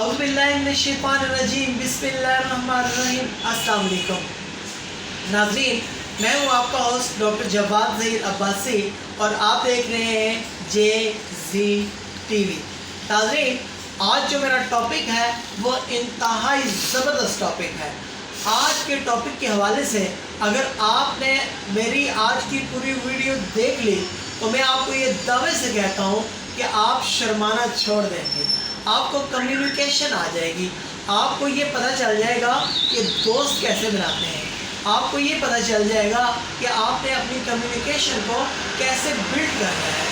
औज़ुबिल्लाहिमिनश्शैतानिर्रजीम बिस्मिल्लाहिर्रहमानिर्रहीम। अस्सलाम वालेकुम नाज़रीन, मैं हूँ आपका होस्ट डॉक्टर जवाद ज़हीर अब्बासी और आप देख रहे हैं JZTV। नाज़रीन, आज जो मेरा टॉपिक है वो इंतहाई ज़बरदस्त टॉपिक है। आज के टॉपिक के हवाले से अगर आपने मेरी आज की पूरी वीडियो देख ली तो मैं आपको ये दावे से कहता हूँ कि आप शर्माना छोड़ देंगे, आपको कम्युनिकेशन आ जाएगी, आपको ये पता चल जाएगा कि दोस्त कैसे बनाते हैं, आपको ये पता चल जाएगा कि आपने अपनी कम्युनिकेशन को कैसे बिल्ड करना है।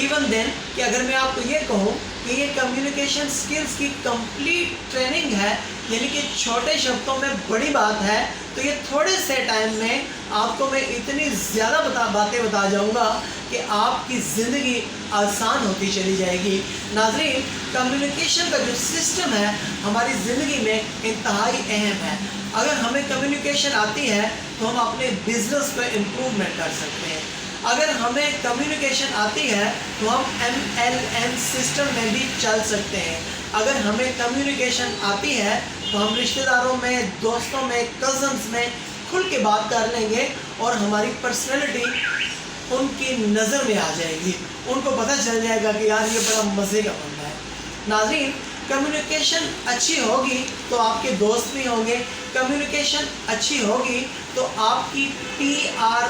इवन देन कि अगर मैं आपको ये कहूँ कि ये कम्युनिकेशन स्किल्स की कंप्लीट ट्रेनिंग है, यानी कि छोटे शब्दों में बड़ी बात है, तो ये थोड़े से टाइम में आपको मैं इतनी ज़्यादा बातें बता जाऊँगा कि आपकी ज़िंदगी आसान होती चली जाएगी। नाज़रीन, कम्युनिकेशन का जो सिस्टम है हमारी ज़िंदगी में इंतहाई अहम है। अगर हमें कम्युनिकेशन आती है तो हम अपने बिज़नेस पे इम्प्रूवमेंट कर सकते हैं। अगर हमें कम्युनिकेशन आती है तो हम MLM सिस्टम में भी चल सकते हैं। अगर हमें कम्युनिकेशन आती है तो हम रिश्तेदारों में, दोस्तों में, कज़न्स में खुल के बात कर लेंगे और हमारी पर्सनैलिटी उनकी नज़र में आ जाएगी, उनको पता चल जाएगा कि यार ये बड़ा मज़े का बंदा है। नाज़रीन, कम्युनिकेशन अच्छी होगी तो आपके दोस्त भी होंगे, कम्युनिकेशन अच्छी होगी तो आपकी PR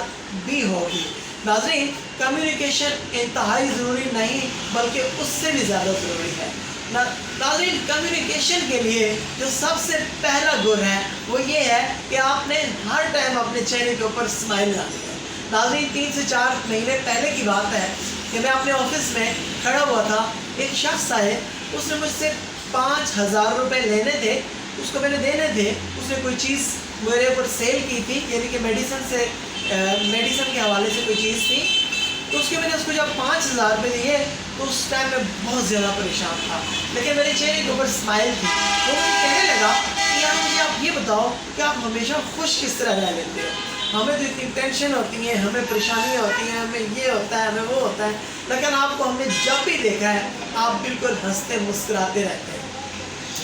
भी होगी। नाज़रीन, कम्युनिकेशन इंतहाई ज़रूरी नहीं बल्कि उससे भी ज़्यादा ज़रूरी है। नाज़रीन, कम्युनिकेशन के लिए जो सबसे पहला गुण है वो ये है कि आपने हर टाइम अपने चेहरे के ऊपर स्माइल लानी है। नाज़रीन, 3 से 4 महीने पहले की बात है कि मैं अपने ऑफिस में खड़ा हुआ था, एक शख्स आए, उसने मुझसे 5,000 रुपये लेने थे, उसको मैंने देने थे। उसने कोई चीज़ मेरे ऊपर सेल की थी, यानी कि मेडिसिन के हवाले से कोई चीज़ थी, तो मैंने उसको जब 5,000 रुपये दिए तो उस टाइम मैं बहुत ज़्यादा परेशान था, लेकिन मेरे चेहरे के ऊपर स्माइल थी। वो मुझे कहने लगा कि यार मुझे आप ये बताओ कि आप हमेशा खुश किस तरह रह लेते हो, हमें तो इतनी टेंशन होती है, हमें परेशानियाँ होती हैं, हमें ये होता है, हमें वो होता है, लेकिन आपको हमने जब भी देखा है आप बिल्कुल हंसते मुस्कुराते रहते हैं।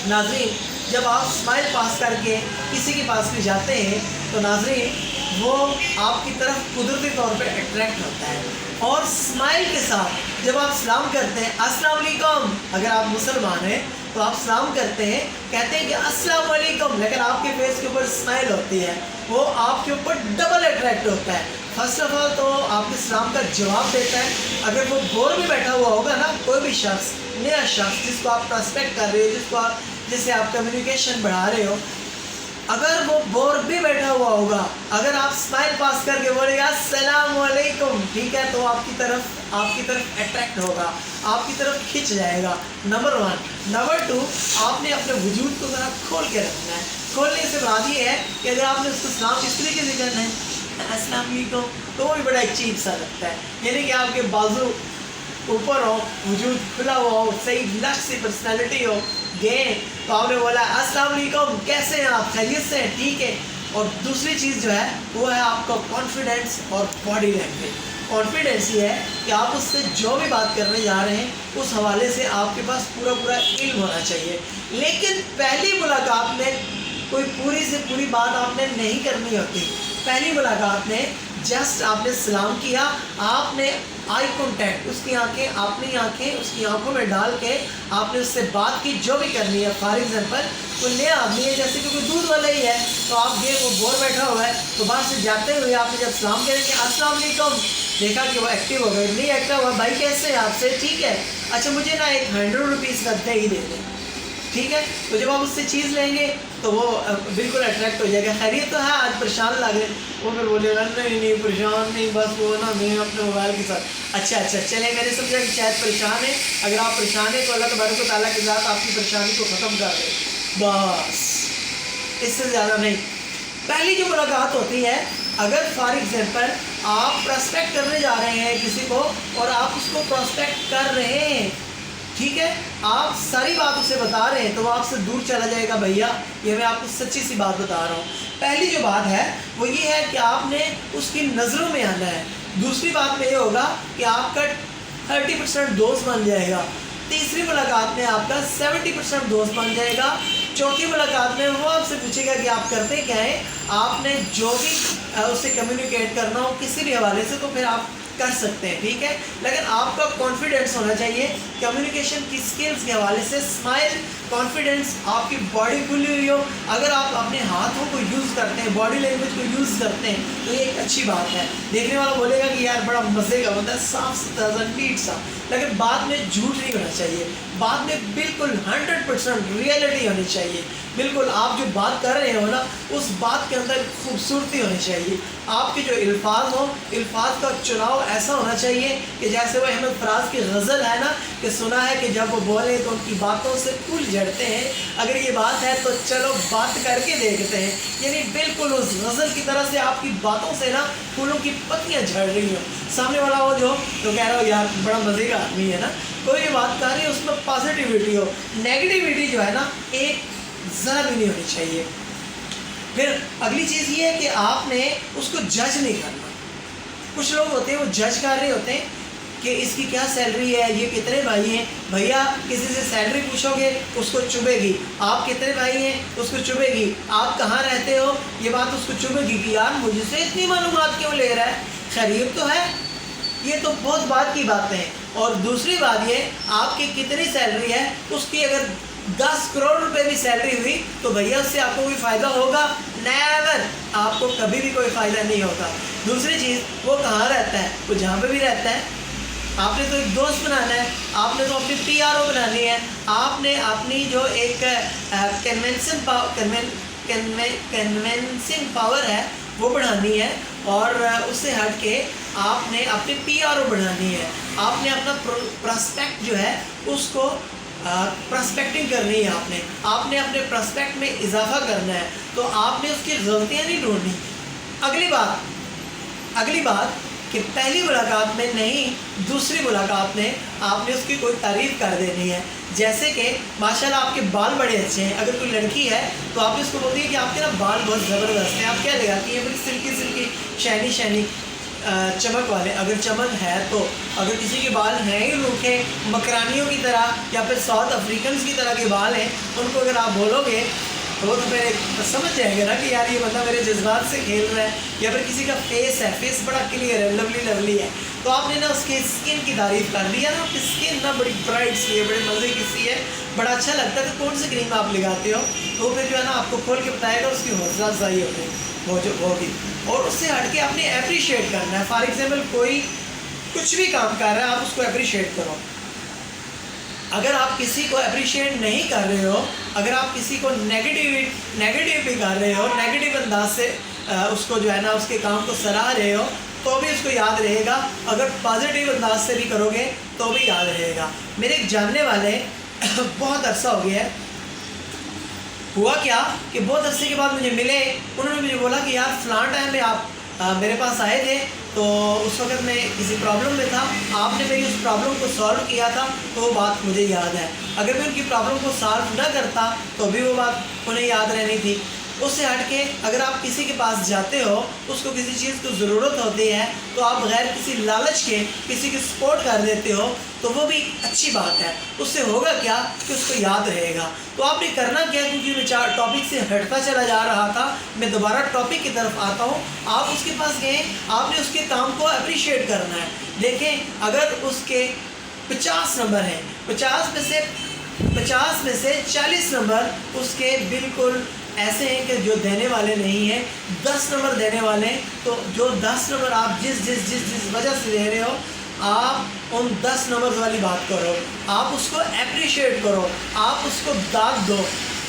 नाज़रीन, जब आप स्माइल पास करके किसी के पास भी जाते हैं तो नाज़रीन वो आपकी तरफ कुदरती तौर पे अट्रैक्ट होता है। और स्माइल के साथ जब आप सलाम करते हैं, अस्सलाम वालेकुम, अगर आप मुसलमान हैं तो आप सलाम करते हैं, कहते हैं कि अस्सलाम वालेकुम, लेकिन आपके फेस के ऊपर स्माइल होती है, वो आपके ऊपर डबल अट्रैक्ट होता है। फर्स्ट ऑफ ऑल तो आपके सलाम का जवाब देता है। अगर वो बोर भी बैठा हुआ होगा ना, कोई भी शख्स, नया शख्स जिसको आप प्रोस्पेक्ट कर रहे हो, जिससे आप कम्युनिकेशन बढ़ा रहे हो, अगर वो बोर भी बैठा हुआ होगा, अगर आप स्माइल पास करके बोलेगा अस्सलाम वालेकुम, ठीक है, तो आपकी तरफ अट्रैक्ट होगा, आपकी तरफ खिंच जाएगा। नंबर 1। नंबर 2, आपने अपने वजूद को ज़रा खोल के रखना है। खोलने से बात ये है कि अगर आपने उसको सलाम इस तरीके से करना है अस्सलाम वालेकुम, तो वो भी बड़ा अजीब सा लगता है, यानी कि आपके बाजू ऊपर हो, वजूद खुला हुआ हो, सही लक्स सी पर्सनैलिटी हो, गए तो आपने बोला अस्सलाम वालेकुम, कैसे हैं आप, खैरियत से हैं, ठीक है। और दूसरी चीज़ जो है वो है आपका कॉन्फिडेंस और बॉडी लैंग्वेज। कॉन्फिडेंस ये है कि आप उससे जो भी बात करने जा रहे हैं उस हवाले से आपके पास पूरा इल्म होना चाहिए। लेकिन पहली मुलाकात में कोई पूरी से पूरी बात आपने नहीं करनी होती। पहली मुलाकात में जस्ट आपने सलाम किया, आपने आई कॉन्टैक्ट, उसकी आंखें उसकी आंखों में डाल के आपने उससे बात की, जो भी करनी है। फॉर एग्जाम्पल कोई नया आदमी है, जैसे कि कोई दूध वाला ही है, तो आप गए, वो बोर बैठा हुआ है, तो बाहर से जाते हुए आपने जब सलाम करेंगे अस्सलाम वालेकुम, देखा कि वो एक्टिव हो गए, नहीं एक्टिव हुआ, भाई कैसे हैं आपसे, ठीक है, अच्छा मुझे ना एक 100 रुपीज़ का दही दे दें, ठीक है। तो जब आप उससे चीज़ लेंगे तो वो बिल्कुल अट्रैक्ट हो जाएगा, खैरियत तो है, आज परेशान लग रहे, वो फिर बोलेगा नहीं परेशान नहीं, बस वो ना मैं अपने मोबाइल के साथ। अच्छा चलें, मैंने समझा कि शायद परेशान है। अगर आप परेशान हैं तो अल्लाह तबारक व तआला के साथ आपकी परेशानी को ख़त्म कर दे, बस, इससे ज़्यादा नहीं। पहली जो मुलाकात होती है, अगर फॉर एग्जाम्पल आप प्रोस्पेक्ट करने जा रहे हैं किसी को और आप उसको प्रोस्पेक्ट कर रहे हैं, ठीक है, आप सारी बात उसे बता रहे हैं, तो वो आपसे दूर चला जाएगा। भैया ये मैं आपको सच्ची सी बात बता रहा हूँ। पहली जो बात है वो ये है कि आपने उसकी नज़रों में आना है। दूसरी बात में ये होगा कि आपका 30% दोस्त बन जाएगा। तीसरी मुलाकात में आपका 70% दोस्त बन जाएगा। चौथी मुलाकात में वो आपसे पूछेगा कि आप करते क्या हैं, आपने जो भी उससे कम्युनिकेट करना हो किसी भी हवाले से तो फिर आप कर सकते हैं, ठीक है। लेकिन आपका कॉन्फिडेंस होना चाहिए कम्युनिकेशन की स्किल्स के हवाले से। स्माइल, कॉन्फिडेंस, आपकी बॉडी खुली हुई हो, अगर आप अपने हाथों को यूज़ करते हैं, बॉडी लैंग्वेज को यूज़ करते हैं तो ये एक अच्छी बात है। देखने वाला बोलेगा कि यार बड़ा मज़े का बंदा है, साफ सुथरा नीट सा, लेकिन बाद में झूठ नहीं होना चाहिए, बाद में बिल्कुल 100% रियलिटी होनी चाहिए। बिल्कुल आप जो बात कर रहे हो ना उस बात के अंदर खूबसूरती होनी चाहिए। आपके जो अल्फाज हो, अल्फाज का चुनाव ऐसा होना चाहिए कि जैसे वो अहमद फराज की गज़ल है ना कि सुना है कि जब वो बोले तो उनकी बातों से फूल झड़ते हैं, अगर ये बात है तो चलो बात करके देखते हैं। यानी बिल्कुल उस गज़ल की तरह से आपकी बातों से ना फूलों की पत्तियाँ झड़ रही हो, सामने वाला हो जो तो कह रहा हो यार बड़ा मज़े का आदमी है ना, कोई भी बात कर रही है उसमें पॉजिटिविटी हो, नेगेटिविटी जो है ना एक ज़रा भी नहीं होनी चाहिए। फिर अगली चीज़ ये है कि आपने उसको जज नहीं करना। कुछ लोग होते हैं वो जज कर रहे होते हैं कि इसकी क्या सैलरी है, ये कितने भाई हैं, भैया किसी से सैलरी पूछोगे उसको चुभेगी, आप कितने भाई हैं उसको चुभेगी, आप कहाँ रहते हो ये बात उसको चुभेगी कि यार मुझसे इतनी मालूमात क्यों ले रहा है, खैरियत तो है, ये तो बहुत बात की बातें हैं। और दूसरी बात ये आपकी कितनी सैलरी है, उसकी अगर 10 करोड़ रुपए भी सैलरी हुई तो भैया उससे आपको कोई फ़ायदा होगा? नेवर, आपको कभी भी कोई फ़ायदा नहीं होगा। दूसरी चीज़ वो कहाँ रहता है, वो जहाँ पे भी रहता है, आपने तो एक दोस्त बनाना है, आपने तो अपनी PRO बनानी है, आपने अपनी जो एक कन्वेंसिंग पावर है वो बढ़ानी है, और उससे हट के आपने अपनी PRO बढ़ानी है, आपने अपना प्रोस्पेक्ट जो है उसको प्रस्पेक्टिंग करनी है, आपने अपने प्रस्पेक्ट में इजाफा करना है, तो आपने उसकी गलतियाँ नहीं ढूंढनी। अगली बात कि पहली मुलाकात में नहीं दूसरी मुलाकात में आपने उसकी कोई तारीफ़ कर देनी है। जैसे कि माशाल्लाह आपके बाल बड़े अच्छे हैं, अगर कोई लड़की है तो आपने उसको बोल दिया कि आपके ना बाल बहुत ज़बरदस्त हैं, आप क्या लगाती हैं, बड़ी सिल्की शाइनी चमक वाले, अगर चमक है तो। अगर किसी के बाल हैं ही रूखे मकरानियों की तरह या फिर साउथ अफ्रीकन की तरह के बाल हैं, उनको अगर आप बोलोगे तो फिर समझ जाएंगे ना कि यार ये बंदा मेरे जज्बात से खेल रहा है। या फिर किसी का फेस बड़ा क्लियर है, लवली है, तो आपने ना उसके स्किन की तारीफ़ कर दी है ना, उसकी स्किन ना बड़ी ब्राइट सी है, बड़े मज़े की सी है, बड़ा अच्छा लगता है, तो कौन सी क्रीम आप लगाते हो, तो फिर जो है ना आपको खोल के बताएगा, उसकी हौसला अफजाई होगी। और उससे हट के आपने अप्रिशिएट करना है। फॉर एग्जाम्पल कोई कुछ भी काम कर रहा है, आप उसको अप्रिशिएट करो। अगर आप किसी को अप्रिशिएट नहीं कर रहे हो, अगर आप किसी को नेगेटिव भी कर रहे हो, नेगेटिव अंदाज से उसको जो है ना उसके काम को सराह रहे हो, तो भी उसको याद रहेगा। अगर पॉजिटिव अंदाज से भी करोगे तो भी याद रहेगा। मेरे एक जानने वाले बहुत अरसा हो गया है, हुआ क्या कि बहुत अरसे के बाद मुझे मिले, उन्होंने मुझे बोला कि यार फ़लाँ टाइम में आप मेरे पास आए थे, तो उस वक्त मैं किसी प्रॉब्लम में था, आपने मेरी उस प्रॉब्लम को सॉल्व किया था, तो वो बात मुझे याद है। अगर मैं उनकी प्रॉब्लम को सॉल्व ना करता तो भी वो बात उन्हें याद रहनी थी। उससे हट के अगर आप किसी के पास जाते हो, उसको किसी चीज़ की ज़रूरत होती है, तो आप बगैर किसी लालच के किसी की सपोर्ट कर देते हो, तो वो भी अच्छी बात है। उससे होगा क्या कि उसको याद रहेगा। तो आपने करना क्या, क्योंकि मैं टॉपिक से हटता चला जा रहा था, मैं दोबारा टॉपिक की तरफ आता हूँ। आप उसके पास गए, आपने उसके काम को अप्रिशिएट करना है। देखें, अगर उसके 50 नंबर हैं, 50 में से 40 नंबर उसके बिल्कुल ऐसे हैं कि जो देने वाले नहीं हैं, 10 नंबर देने वाले हैं, तो जो 10 नंबर आप जिस वजह से दे रहे हो, आप उन 10 नंबर वाली बात करो, आप उसको अप्रिशिएट करो, आप उसको दाद दो।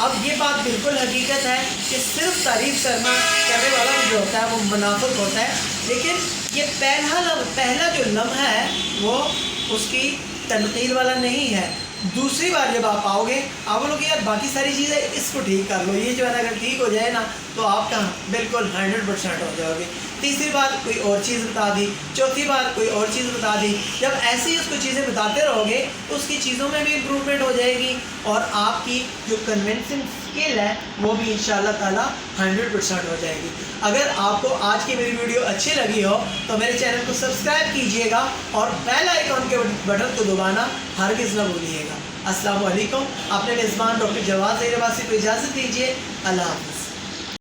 अब ये बात बिल्कुल हकीकत है कि सिर्फ तारीफ़ करने वाला जो होता है वो मुनाफिक होता है, लेकिन ये पहला जो लम्हा है वो उसकी तनकीद वाला नहीं है। दूसरी बार जब आप आओगे, आप बोलोगे यार बाकी सारी चीज़ें इसको ठीक कर लो, ये जो है ना अगर ठीक हो जाए ना तो आपका बिल्कुल 100% हो जाओगे। تیسری بار کوئی اور چیز بتا دی، چوتھی بار کوئی اور چیز بتا دی. جب ایسی اس کو چیزیں بتاتے رہو گے تو اس کی چیزوں میں بھی امپروومنٹ ہو جائے گی اور آپ کی جو کنونسنگ اسکل ہے وہ بھی انشاءاللہ تعالیٰ 100% ہو جائے گی. اگر آپ کو آج کی میری ویڈیو اچھی لگی ہو تو میرے چینل کو سبسکرائب کیجئے گا اور بیل آئیکن کے بٹن کو دبانا ہرگز نہ بھولیے گا. السلام علیکم. اپنے میزبان ڈاکٹر جواز ظہیر عباسی کو اجازت دیجیے. اللہ حافظ.